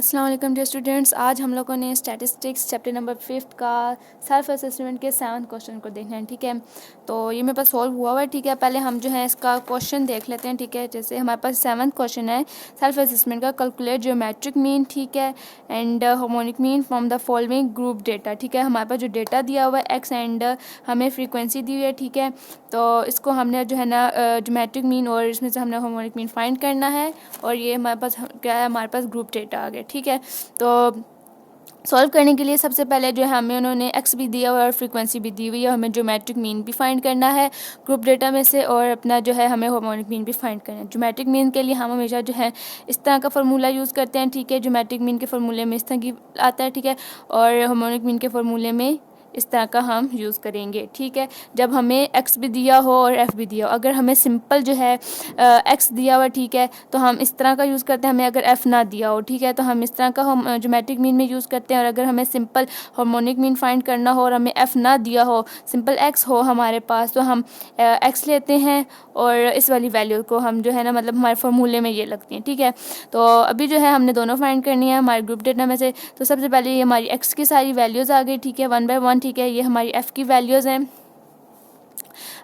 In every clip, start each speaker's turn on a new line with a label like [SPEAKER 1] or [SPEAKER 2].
[SPEAKER 1] अस्सलाम वालेकुम dear students. आज हम लोगों ने स्टैटिस्टिक्स चैप्टर नंबर 5 का सेल्फ असेसमेंट के 7 क्वेश्चन को देखना है। ठीक है, तो ये मेरे पास सॉल्व हुआ हुआ है। ठीक है, पहले हम जो है इसका क्वेश्चन देख लेते हैं। ठीक है, जैसे हमारे पास 7th क्वेश्चन है सेल्फ असेसमेंट का, कैलकुलेट ज्योमेट्रिक मीन। ठीक है, and harmonic mean from the following group data. ठीक है, हमारे पास जो डेटा दिया हुआ है एक्स एंड हमें फ्रीक्वेंसी दी हुई है। ठीक है, तो इसको हमने जो है ना ज्योमेट्रिक मीन और इसमें से हमने हार्मोनिक मीन फाइंड करना है। और ये हमारे पास क्या है, हमारे पास ग्रुप डेटा आ गया। ठीक है, तो सॉल्व करने के लिए सबसे पहले जो है हमें उन्होंने एक्स भी दिया हुआ है और फ्रीक्वेंसी भी दी हुई है। हमें ज्योमेट्रिक मीन भी फाइंड करना है ग्रुप डेटा में से, और अपना जो है हमें हार्मोनिक मीन भी फाइंड करना है। ज्योमेट्रिक मीन के लिए हम हमेशा जो है इस तरह का फार्मूला यूज़ करते हैं। ठीक है, ज्योमेट्रिक मीन के फार्मूले में इस तरह की आता है। ठीक है, और हार्मोनिक मीन के फार्मूले में इस तरह का हम यूज़ करेंगे। ठीक है, जब हमें एक्स भी दिया हो और एफ़ भी दिया हो, अगर हमें सिंपल जो है एक्स दिया हुआ, ठीक है, तो हम इस तरह का यूज़ करते हैं। हमें अगर एफ़ ना दिया हो, ठीक है, तो हम इस तरह का हम ज्योमेट्रिक मीन में यूज़ करते हैं। और अगर हमें सिंपल हार्मोनिक मीन फाइंड करना हो और हमें एफ़ ना दिया हो, सिंपल एक्स हो हमारे पास, तो हम एक्स लेते हैं और इस वाली वैल्यू को हम जो है ना, मतलब हमारे फार्मूले में ये लगती हैं। ठीक है, तो अभी जो है हमने दोनों फाइंड करनी है हमारे ग्रुप डेटा में से। तो सबसे पहले ये हमारी एक्स की सारी वैल्यूज़ आ गई। ठीक है, 1 बाय 1। ठीक है, ये हमारी एफ़ की वैल्यूज़ हैं।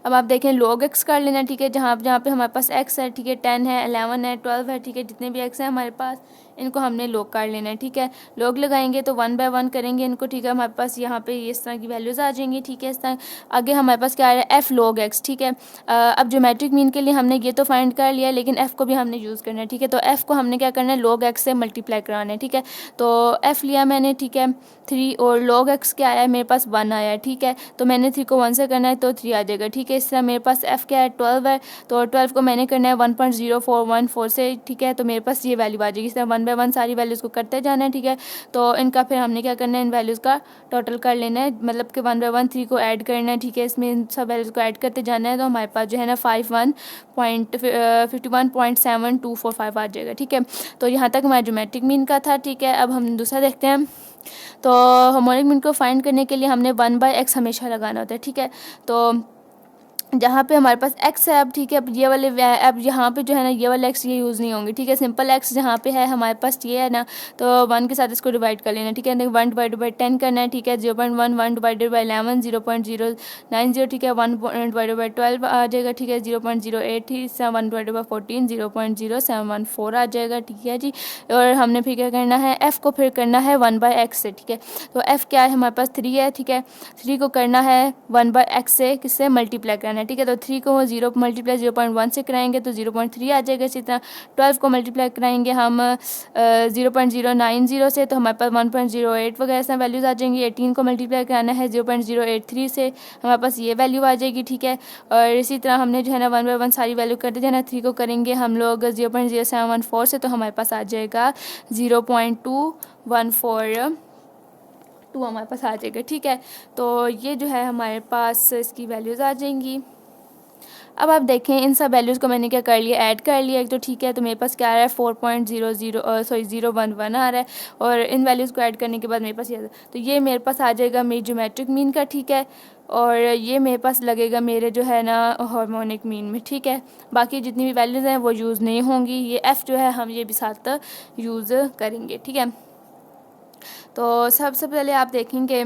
[SPEAKER 1] अब आप देखें लॉग एक्स कर लेना। ठीक है, जहाँ जहाँ पे हमारे पास एक्स है, ठीक है, 10 है, 11 है, 12 है, ठीक है, जितने भी एक्स हैं हमारे पास इनको हमने लॉग कर लेना है। ठीक है, लॉग लगाएंगे तो 1 बाय 1 करेंगे इनको। ठीक है, हमारे पास यहाँ पे इस तरह की वैल्यूज़ आ जाएंगी। ठीक है, इस तरह आगे हमारे पास क्या आ रहा है, एफ़ लॉग एक्स। ठीक है, अब ज्योमेट्रिक मीन के लिए हमने ये तो फाइंड कर लिया, लेकिन एफ़ को भी हमने यूज़ करना है। ठीक है, तो एफ़ को हमने क्या करना है, लॉग एक्स से मल्टीप्लाई कराना है। ठीक है, तो एफ़ लिया मैंने, ठीक है, 3, और log x क्या आया है, मेरे पास 1 आया है। ठीक है, तो मैंने 3 को 1 से करना है तो 3 आ जाएगा। ठीक है, इस तरह मेरे पास f क्या है, 12 है, तो 12 को मैंने करना है 1.0414 से। ठीक है, तो मेरे पास ये वैल्यू आ जाएगी। इस तरह 1 बाय 1 सारी वैल्यूज़ को करते जाना है। ठीक है, तो इनका फिर हमने क्या करना है, इन वैल्यूज़ का टोटल कर लेना है, मतलब कि 1 बाय 1 3 को ऐड करना है। ठीक है, इसमें इन सब वैल्यूज़ को ऐड करते जाना है, तो हमारे पास जो है ना 51.7245 आ जाएगा। ठीक है, तो यहाँ तक हमारा ज्योमेट्रिक मीन का था। ठीक है, अब हम दूसरा देखते हैं। तो हार्मोनिक मीन को फाइंड करने के लिए हमने 1 बाय एक्स हमेशा लगाना होता है। ठीक है, तो जहाँ पे हमारे पास x है, अब ठीक है, अब ये वाले अब यहाँ पे जो है ना ये वाले x ये यूज़ नहीं होंगे। ठीक है, सिंपल x जहाँ पे है हमारे पास ये है ना, तो 1 के साथ इसको डिवाइड कर लेना। ठीक है, 1 डिवाइडेड बाई 10 करना है। ठीक है, 0.1, 1 डिवाइडेड बाई 11, 0.090। ठीक है, 1 डिवाइडेड बाई 12 आ जाएगा। ठीक है, 0.08, 1 डिवाइडेड बाई 14, 0.0714 आ जाएगा। ठीक है जी, और हमने फिर क्या करना है, f को फिर करना है 1 बाय एक्स से। ठीक है, तो f क्या है, हमारे पास 3 है। ठीक है, 3 को करना है 1 बाय एक्स से, किससे मल्टीप्लाई करना है। ठीक है, तो 3 को 0 मल्टीप्लाई 0.1 से कराएंगे तो 0.3 आ जाएगा। इसी तरह 12 को मल्टीप्लाई कराएंगे हम 0.090 से, तो हमारे पास 1.08 वगैरह ऐसा वैल्यूज़ आ जाएंगी। 18 को मल्टीप्लाई कराना है 0.083 से, हमारे पास ये वैल्यू आ जाएगी। ठीक है, और इसी तरह हमने जो है ना 1 बाय 1 सारी वैल्यू करते जाना। 3 को करेंगे हम लोग 0.0714 से, तो हमारे पास आ जाएगा 0.214 हमारे पास आ जाएगा। ठीक है, तो ये जो है हमारे पास इसकी वैल्यूज़ आ जाएंगी। अब आप देखें इन सब वैल्यूज़ को मैंने क्या कर लिया, ऐड कर लिया एक तो। ठीक है, तो मेरे पास क्या आ रहा है, 0.11 आ रहा है, और इन वैल्यूज़ को ऐड करने के बाद मेरे पास ये, तो ये मेरे पास आ जाएगा मेरी ज्योमेट्रिक मीन का। ठीक है, और ये मेरे पास लगेगा मेरे जो है ना हार्मोनिक मीन में। ठीक है, बाकी जितनी भी वैल्यूज़ हैं वो यूज़ नहीं होंगी। ये एफ़ जो है हम ये भी साथ यूज़ करेंगे। ठीक है, तो सबसे पहले आप देखेंगे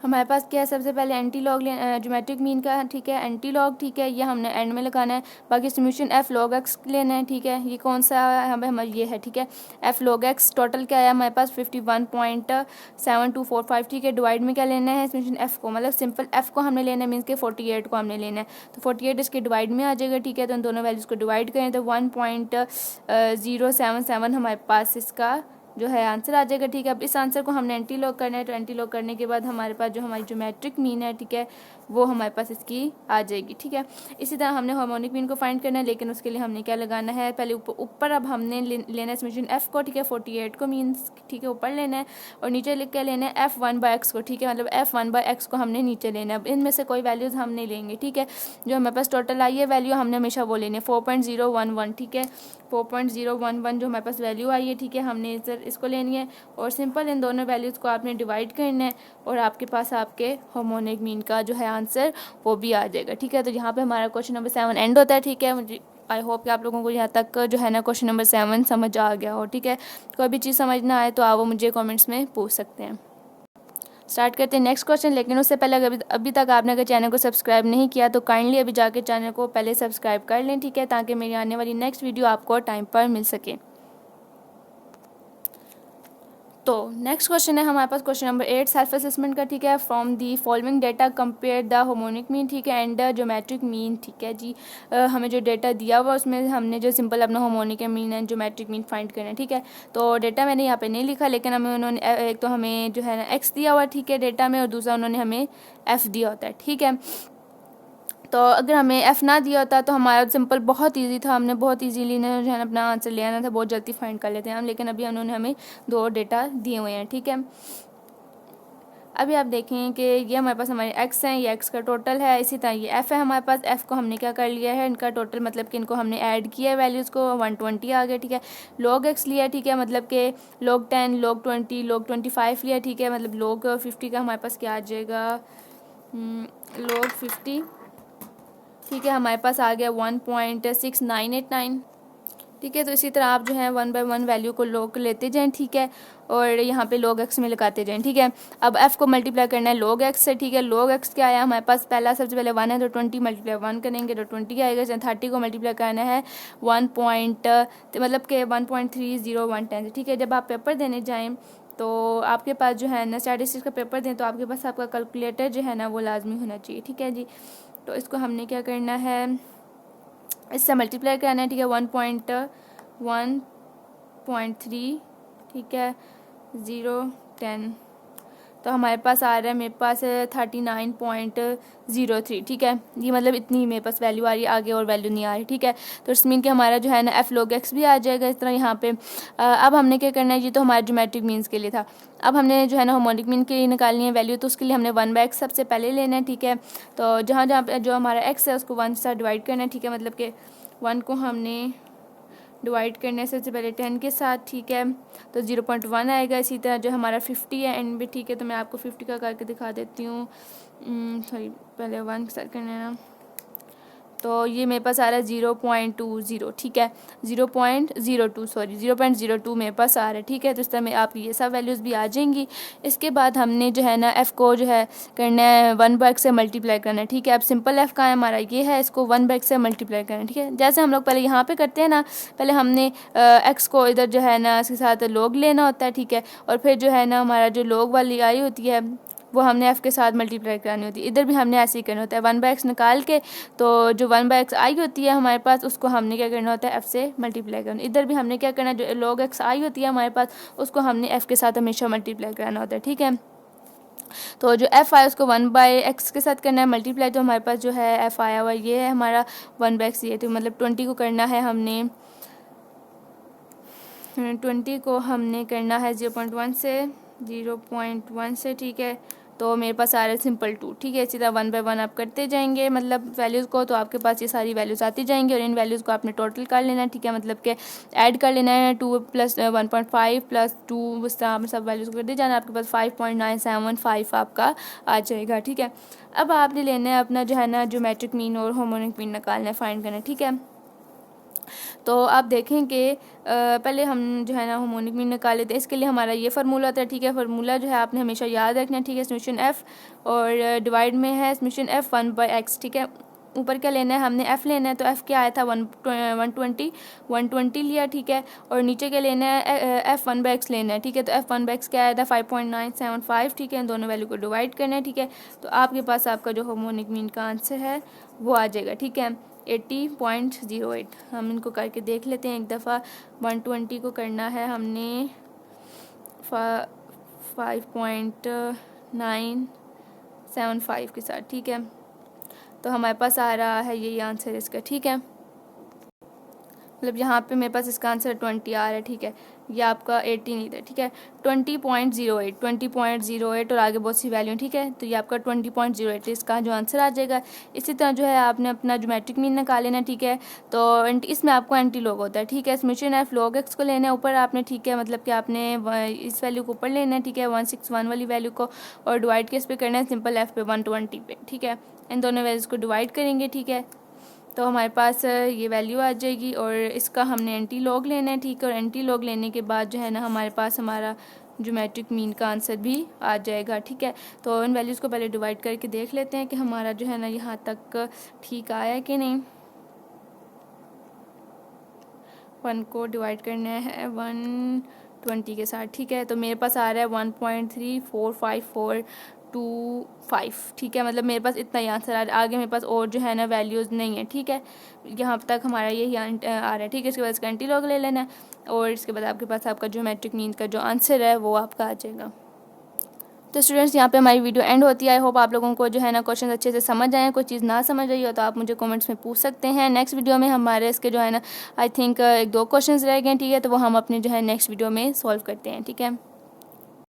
[SPEAKER 1] हमारे पास क्या है, सबसे पहले एंटी लॉग ज्योमेट्रिक मीन का। ठीक है, एंटी लॉग, ठीक है, ये हमने एंड में लगाना है। बाकी सॉल्यूशन एफ लॉग एक्स लेना है। ठीक है, ये कौन सा है, हमारे ये है। ठीक है, एफ लॉग एक्स टोटल क्या है हमारे पास 51.7245। ठीक है, डिवाइड में क्या लेना है, सॉल्यूशन एफ को, मतलब सिंपल एफ को हमने लेना है, मीन्स के 48 को हमने लेना है, तो 48 इसके डिवाइड में आ जाएगा। ठीक है, तो इन दोनों वैल्यूज़ को डिवाइड करें तो 1.077 हमारे पास इसका जो है आंसर आ जाएगा। ठीक है, अब इस आंसर को हमने एंटी लॉग करना है, तो एंटी लॉग करने के बाद हमारे पास जो हमारी ज्योमेट्रिक मीन है, ठीक है, वो हमारे पास इसकी आ जाएगी। ठीक है, इसी तरह हमने हार्मोनिक मीन को फाइंड करना है, लेकिन उसके लिए हमने क्या लगाना है, पहले ऊपर अब हमने लेना है समीशन एफ को। ठीक है, 48 को मीन्स, ठीक है, ऊपर लेना है, और नीचे लिख के लेना है एफ 1 बाय एक्स को। ठीक है, मतलब एफ 1 बाय एक्स को हमने नीचे लेना है। अब इनमें से कोई वैल्यूज़ हम नहीं लेंगे। ठीक है, जो हमारे पास टोटल आई है वैल्यू हमने हमेशा वो लेनी है 4.011। ठीक है, 4.011 जो हमारे पास वैल्यू आई है, ठीक है, हमने इसको लेनी है, और सिंपल इन दोनों वैल्यूज़ को आपने डिवाइड करना है, और आपके पास आपके हार्मोनिक मीन का जो है आंसर वो भी आ जाएगा। ठीक है, तो यहाँ पे हमारा क्वेश्चन नंबर 7 एंड होता है। ठीक है, मुझे आई होप कि आप लोगों को यहाँ तक जो है ना क्वेश्चन नंबर 7 समझ आ गया हो। ठीक है, कोई भी चीज़ समझ ना आए तो आप वो मुझे कमेंट्स में पूछ सकते हैं। स्टार्ट करते हैं नेक्स्ट क्वेश्चन। लेकिन उससे पहले अभी तक आपने अगर चैनल को सब्सक्राइब नहीं किया तो काइंडली अभी जाके चैनल को पहले सब्सक्राइब कर लें। ठीक है, ताकि मेरी आने वाली नेक्स्ट वीडियो आपको टाइम पर मिल सके। तो नेक्स्ट क्वेश्चन है हमारे पास क्वेश्चन नंबर 8 सेल्फ असेसमेंट का। ठीक है, from the following data compare the harmonic mean. ठीक है, एंड द ज्योमेट्रिक मीन। ठीक है जी, हमें जो डेटा दिया हुआ उसमें हमने जो सिंपल अपना harmonic mean and geometric mean find करना है। ठीक है, तो डेटा मैंने यहाँ पे नहीं लिखा, लेकिन हमें उन्होंने एक तो हमें जो है ना एक्स दिया हुआ, ठीक है, डेटा में, और दूसरा उन्होंने हमें एफ दिया होता है। ठीक है, तो अगर हमें एफ़ ना दिया होता तो हमारा सिंपल बहुत इजी था, हमने बहुत इजीली जो है अपना आंसर ले आना था, बहुत जल्दी फाइंड कर लेते हैं हम। लेकिन अभी उन्होंने हमें 2 डेटा दिए हुए हैं। ठीक है, अभी आप देखें कि ये हमारे पास हमारे एक्स हैं, ये एक्स का टोटल है। इसी तरह ये एफ़ है हमारे पास, एफ़ को हमने क्या कर लिया है, इनका टोटल मतलब कि इनको हमने ऐड किया है, वैल्यूज़ को 120 आ गया। ठीक है, लॉग एक्स लिया, ठीक है, मतलब कि log 10 log 20 log 25 लिया। ठीक है, मतलब log 50 का हमारे पास क्या आ जाएगा, log 50। ठीक है, हमारे पास आ गया 1.6989। ठीक है, तो इसी तरह आप जो है 1 बाय 1 वैल्यू को log लेते जाएं। ठीक है, और यहाँ पे log x में लगाते जाएं। ठीक है, अब f को मल्टीप्लाई करना है log x से। ठीक है, log x क्या आया हमारे पास, पहला सबसे पहले 1 है तो 20 मल्टीप्लाई 1 करेंगे तो 20 आएगा। 30 को मल्टीप्लाई करना है 1 पॉइंट मतलब कि 1.3010। ठीक है, जब आप पेपर देने जाएँ तो आपके पास जो है ना स्टैटिस्टिक्स का पेपर दें तो आपके पास आपका कैलकुलेटर जो है ना वो लाजमी होना चाहिए। ठीक है जी, तो इसको हमने क्या करना है, इससे मल्टीप्लाई करना है। ठीक है, 1.3, ठीक है, 010, तो हमारे पास आ रहा है, मेरे पास 39.03। ठीक है, ये मतलब इतनी मेरे पास वैल्यू आ रही है, आगे और वैल्यू नहीं आ रही। ठीक है, तो इस मीन कि हमारा जो है ना एफ log x भी आ जाएगा इस तरह यहाँ पे। अब हमने क्या करना है, ये तो हमारे ज्योमेट्रिक मीन्स के लिए था। अब हमने जो है ना हार्मोनिक मीन के लिए निकालनी है वैल्यू, तो उसके लिए हमने 1/x सबसे पहले लेना है। ठीक है, तो जहाँ जहाँ जो हमारा x है उसको 1 से डिवाइड करना है। ठीक है, मतलब कि 1 को हमने डिवाइड करने से सबसे पहले 10 के साथ। ठीक है, तो 0.1 आएगा। इसी तरह जो हमारा 50 है एंड में। ठीक है, तो मैं आपको 50 का करके दिखा देती हूँ। सॉरी, पहले 1 के साथ करना है ना, तो ये मेरे पास आ रहा है 0.20। ठीक है, 0.02 सॉरी 0.02 मेरे पास आ रहा है। ठीक है, तो इस तरह में आपकी ये सब वैल्यूज़ भी आ जाएंगी। इसके बाद हमने जो है ना एफ़ को जो है करना है 1/x से मल्टीप्लाई करना है। ठीक है, अब सिंपल एफ़ का है हमारा ये है, इसको 1/x से मल्टीप्लाई करना है। ठीक है, जैसे हम लोग पहले यहाँ पे करते हैं ना, पहले हमने एक्स को इधर जो है ना इसके साथ लोग लेना होता है। ठीक है, और फिर जो है ना हमारा जो लोग वाली आई होती है वो हमने एफ़ के साथ मल्टीप्लाई करानी होती है। इधर भी हमने ऐसे ही करना होता है, 1/x निकाल के, तो जो 1/x आई होती है हमारे पास उसको हमने क्या करना होता है, एफ़ से मल्टीप्लाई करना। इधर भी हमने क्या करना है, जो log x आई होती है हमारे पास उसको हमने एफ़ के साथ हमेशा मल्टीप्लाई कराना होता है। ठीक है, तो जो एफ़ आया उसको 1/x के साथ करना है मल्टीप्लाई, तो हमारे पास जो है एफ़ आया हुआ ये है हमारा 1/x। ये तो मतलब 20 को करना है हमने, 20 को हमने करना है 0.1 से। ठीक है, तो मेरे पास आ रहा है सिंपल 2। ठीक है, इसी तरह 1 बाय 1 आप करते जाएंगे मतलब वैल्यूज़ को, तो आपके पास ये सारी वैल्यूज़ आती जाएंगी और इन वैल्यूज़ को आपने टोटल कर लेना है। ठीक है, मतलब कि ऐड कर लेना है, 2 + 1.5 + 2, इस तरह आप सब वैल्यूज़ को करते जाना, आपके पास 5.975 आपका आ जाएगा। ठीक है, अब आपने लेना है अपना जो है ना ज्योमेट्रिक मीन और हार्मोनिक मीन निकालना है, फाइंड करना है। ठीक है, तो आप देखें कि पहले हम जो है ना हार्मोनिक मीन निकाल लेते हैं। इसके लिए हमारा ये फार्मूला होता है। ठीक है, फार्मूला जो है आपने हमेशा याद रखना है। ठीक है, समेशन एफ़ और डिवाइड में है समेशन एफ़ 1/x। ठीक है, ऊपर क्या लेना है, हमने एफ़ लेना है, तो एफ़ क्या आया था 120 लिया। ठीक है, और नीचे क्या लेना है, एफ़ 1/x लेना है। ठीक है, तो एफ़ 1/x क्या आया था 5.975। ठीक है, इन दोनों वैल्यू को डिवाइड करना है। ठीक है, तो आपके पास आपका जो हार्मोनिक मीन का आंसर है वो आ जाएगा। ठीक है, 80.08। हम इनको करके देख लेते हैं एक दफ़ा। 120 को करना है हमने 5.975 के साथ। ठीक है, तो हमारे पास आ रहा है यही आंसर इसका। ठीक है, मतलब यहाँ पे मेरे पास इसका आंसर 20 आ रहा है। ठीक है, ये आपका 80 नहीं था। ठीक है, 20.08 और आगे बहुत सी वैल्यू। ठीक है, तो ये आपका 20.08 इसका जो आंसर आ जाएगा। इसी तरह जो है आपने अपना ज्योमेट्रिक मीन निकाल लेना। ठीक है, तो इसमें आपको एंटी लॉग होता है। ठीक है, समेशन एफ log x को लेना है ऊपर आपने। ठीक है, मतलब कि आपने इस वैल्यू को ऊपर लेना है। ठीक है, 161 वाली वैल्यू को, और डिवाइड किस पे करना है, सिंपल एफ पे 120 पे। ठीक है, इन दोनों वैल्यूज़ को डिवाइड करेंगे। ठीक है, तो हमारे पास ये वैल्यू आ जाएगी और इसका हमने एंटी लॉग लेना है, ठीक है। और एंटी लॉग लेने के बाद जो है ना हमारे पास हमारा ज्योमेट्रिक मीन का आंसर भी आ जाएगा, ठीक है। तो इन वैल्यूज़ को पहले डिवाइड करके देख लेते हैं कि हमारा जो है ना यहाँ तक ठीक आया है कि नहीं। 1 को डिवाइड करना है 120 के साथ, ठीक है। तो मेरे पास आ रहा है 1.34542 ठीक है। मतलब मेरे पास इतना ही आंसर आ रहा है, आगे मेरे पास और जो है ना वैल्यूज़ नहीं है, ठीक है। यहाँ तक हमारा यही आ रहा है, ठीक है। इसके बाद इसका एंटी लॉग ले लेना है और इसके बाद आपके पास आपका ज्योमेट्रिक मीन का जो आंसर है वो आपका आ जाएगा। तो स्टूडेंट्स यहाँ पे हमारी वीडियो एंड होती है। आई होप आप लोगों को जो है ना क्वेश्चन अच्छे से समझ आए। कोई चीज़ ना समझ आई हो तो आप मुझे कमेंट्स में पूछ सकते हैं। नेक्स्ट वीडियो में हमारे इसके जो है ना आई थिंक 1-2 क्वेश्चंस रह गए, ठीक है। तो वो हम अपने जो है नेक्स्ट वीडियो में सॉल्व करते हैं, ठीक है।